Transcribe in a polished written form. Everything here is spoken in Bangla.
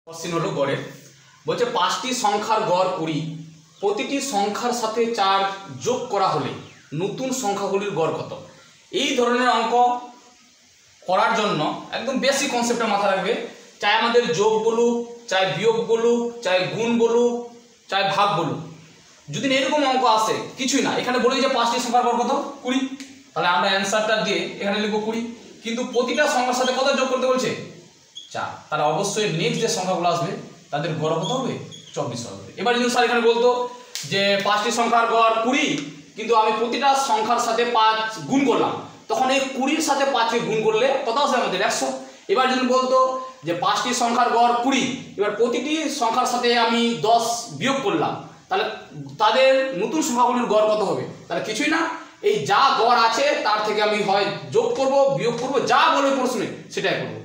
কোশ্চেন হলো গড়ের, বলছে 5টি সংখ্যার গড় 20, প্রতিটি সংখ্যার সাথে 4 যোগ করা হলে নতুন সংখ্যাগুলির গড় কত। এই ধরনের অঙ্ক করার জন্য একদম বেসিক কনসেপ্টটা মাথায় রাখবে। চাই আমাদের যোগ বলুক, চাই বিয়োগ বলুক, চাই গুণ বলুক, চাই ভাগ বলুক, যদি এরকম অঙ্ক আসে কিছুই না, এখানে বলি যে 5টি সংখ্যার গড় কত 20, তাহলে আমরা অ্যান্সারটা দিয়ে এখানে লিখবো 20, কিন্তু প্রতিটা সংখ্যার সাথে কত যোগ করতে বলছে 4, তাহলে অবশ্যই নেক্সট যে সংখ্যাগুলো আসবে তাদের গড় কত হবে 24 হবে। এবার যদি স্যার এখানে বলতো যে 5টি সংখ্যার গড় 20, কিন্তু আমি প্রতিটা সংখ্যার সাথে 5 গুণ করলাম, তখন এই 20-র সাথে 5-কে গুণ করলে কত আসবে আমাদের 100। এবার যদি বলতো যে 5টি সংখ্যার গড় 20, এবার প্রতিটি সংখ্যার সাথে আমি 10 বিয়োগ করলাম, তাহলে তাদের নতুন সংখ্যাগুলির গড় কত হবে। তাহলে কিছুই না, এই যা গড় আছে তার থেকে আমি হয় যোগ করব, বিয়োগ করব, যা বলবে প্রশ্নে সেটাই করবো।